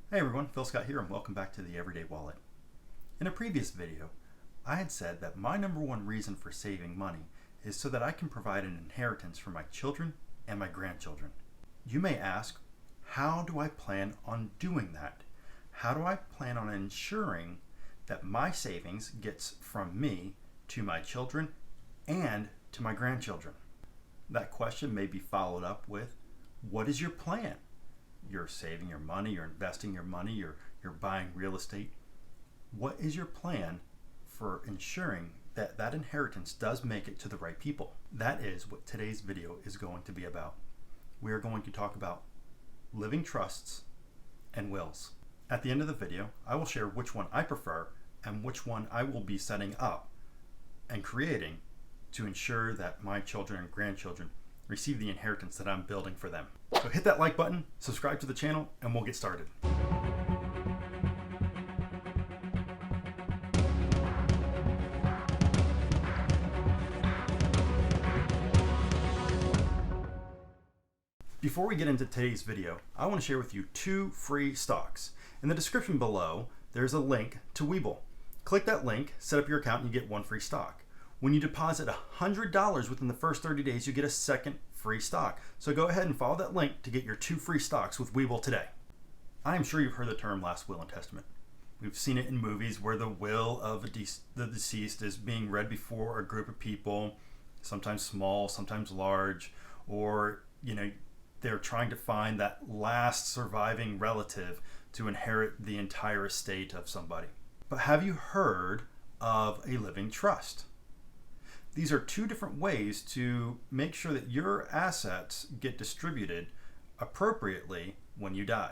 Hey everyone, Phil Scott here and welcome back to the Everyday Wallet. In a previous video, I had said that my number one reason for saving money is so that I can provide an inheritance for my children and my grandchildren. You may ask, how do I plan on doing that? How do I plan on ensuring that my savings gets from me to my children and to my grandchildren? That question may be followed up with, what is your plan? You're saving your money, you're investing your money, you're buying real estate. What is your plan for ensuring that that inheritance does make it to the right people? That is what today's video is going to be about. We are going to talk about living trusts and wills. At the end of the video, I will share which one I prefer and which one I will be setting up and creating to ensure that my children and grandchildren receive the inheritance that I'm building for them. So hit that like button, subscribe to the channel, and we'll get started. Before we get into today's video, I want to share with you two free stocks. In the description below, there's a link to Webull. Click that link, set up your account, and you get one free stock. When you deposit $100 within the first 30 days, you get a second free stock. So go ahead and follow that link to get your two free stocks with Webull today. I am sure you've heard the term last will and testament. We've seen it in movies where the will of the deceased is being read before a group of people, sometimes small, sometimes large, or they're trying to find that last surviving relative to inherit the entire estate of somebody. But have you heard of a living trust? These are two different ways to make sure that your assets get distributed appropriately when you die.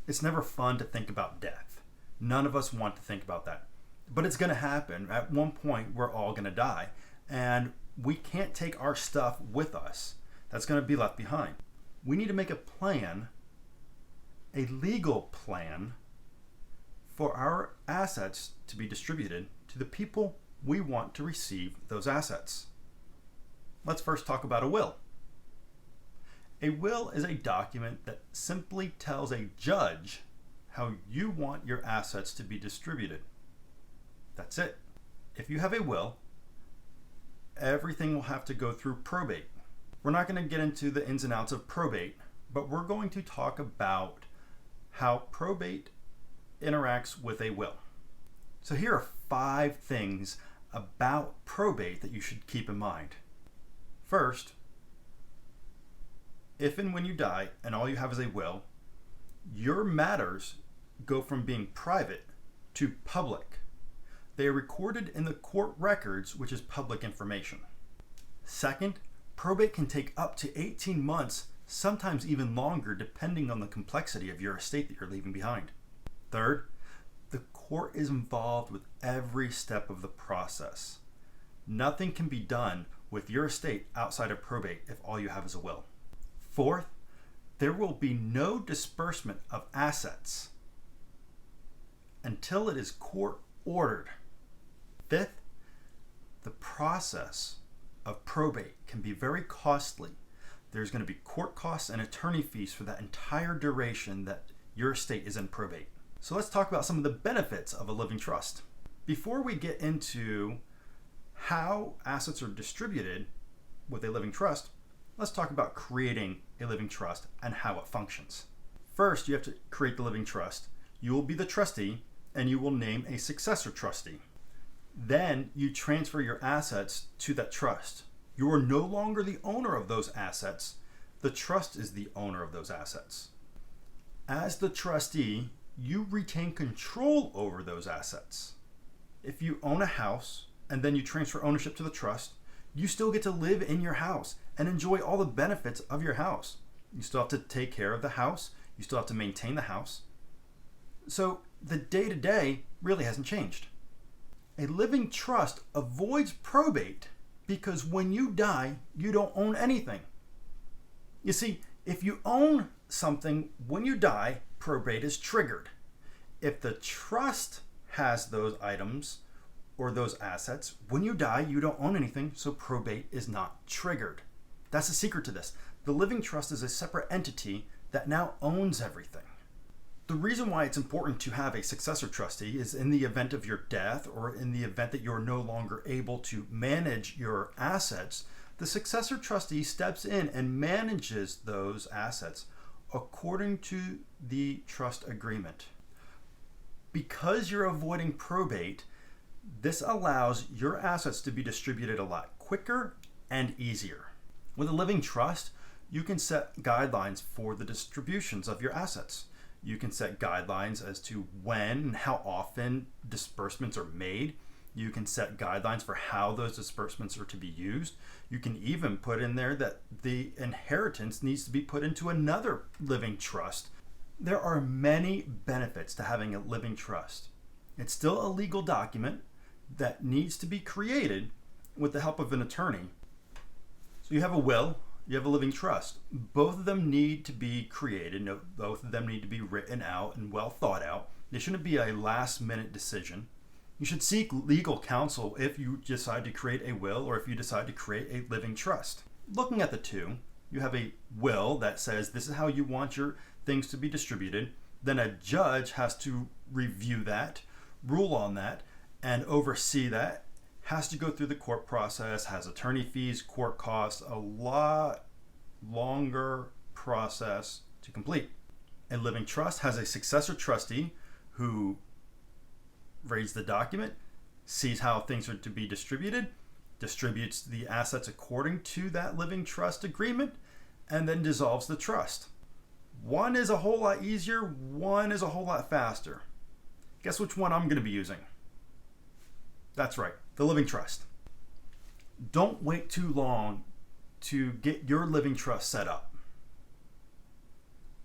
It's never fun to think about death. None of us want to think about that. But it's going to happen. At one point, we're all going to die. And we can't take our stuff with us. That's going to be left behind. We need to make a plan, a legal plan, for our assets to be distributed to the people we want to receive those assets. Let's first talk about a will. A will is a document that simply tells a judge how you want your assets to be distributed. That's it. If you have a will, everything will have to go through probate. We're not going to get into the ins and outs of probate, but we're going to talk about how probate interacts with a will. So here are 5 things about probate that you should keep in mind. First, if and when you die and all you have is a will, your matters go from being private to public. They are recorded in the court records, which is public information. Second, probate can take up to 18 months, sometimes even longer, depending on the complexity of your estate that you're leaving behind. Third, the court is involved with every step of the process. Nothing can be done with your estate outside of probate if all you have is a will. Fourth, there will be no disbursement of assets until it is court ordered. Fifth, the process of probate can be very costly. There's going to be court costs and attorney fees for that entire duration that your estate is in probate. So let's talk about some of the benefits of a living trust. Before we get into how assets are distributed with a living trust, let's talk about creating a living trust and how it functions. First, you have to create the living trust. You will be the trustee and you will name a successor trustee. Then you transfer your assets to that trust. You are no longer the owner of those assets. The trust is the owner of those assets. As the trustee, you retain control over those assets. If you own a house and then you transfer ownership to the trust, you still get to live in your house and enjoy all the benefits of your house. You still have to take care of the house. You still have to maintain the house. So the day-to-day really hasn't changed. A living trust avoids probate because when you die, you don't own anything. You see, if you own something when you die, probate is triggered. If the trust has those items or those assets, when you die, you don't own anything, so probate is not triggered. That's the secret to this. The living trust is a separate entity that now owns everything. The reason why it's important to have a successor trustee is in the event of your death or in the event that you're no longer able to manage your assets, the successor trustee steps in and manages those assets according to the trust agreement. Because you're avoiding probate, this allows your assets to be distributed a lot quicker and easier. With a living trust, you can set guidelines for the distributions of your assets. You can set guidelines as to when and how often disbursements are made. You can set guidelines for how those disbursements are to be used. You can even put in there that the inheritance needs to be put into another living trust. There are many benefits to having a living trust. It's still a legal document that needs to be created with the help of an attorney. So you have a will, you have a living trust. Both of them need to be created. Both of them need to be written out and well thought out. They shouldn't be a last minute decision. You should seek legal counsel if you decide to create a will or if you decide to create a living trust. Looking at the two, you have a will that says this is how you want your things to be distributed. Then a judge has to review that, rule on that, and oversee that. Has to go through the court process, has attorney fees, court costs, a lot longer process to complete. A living trust has a successor trustee who reads the document, sees how things are to be distributed, distributes the assets according to that living trust agreement, and then dissolves the trust. One is a whole lot easier, one is a whole lot faster. Guess which one I'm going to be using? That's right, the living trust. Don't wait too long to get your living trust set up.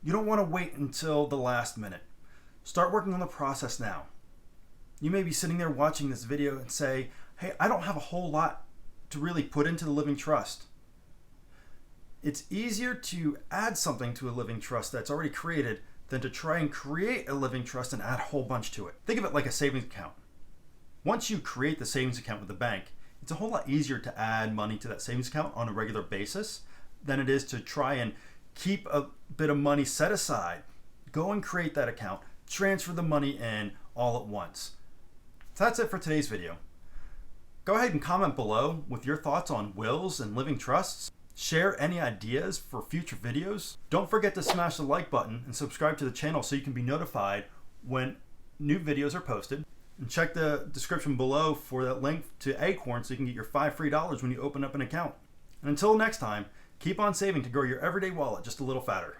You don't want to wait until the last minute. Start working on the process now. You may be sitting there watching this video and say, hey, I don't have a whole lot to really put into the living trust. It's easier to add something to a living trust that's already created than to try and create a living trust and add a whole bunch to it. Think of it like a savings account. Once you create the savings account with the bank, it's a whole lot easier to add money to that savings account on a regular basis than it is to try and keep a bit of money set aside, go and create that account, transfer the money in all at once. So that's it for today's video. Go ahead and comment below with your thoughts on wills and living trusts. Share any ideas for future videos. Don't forget to smash the like button and subscribe to the channel so you can be notified when new videos are posted. And check the description below for that link to Acorn so you can get your $5 free when you open up an account. And until next time, keep on saving to grow your everyday wallet just a little fatter.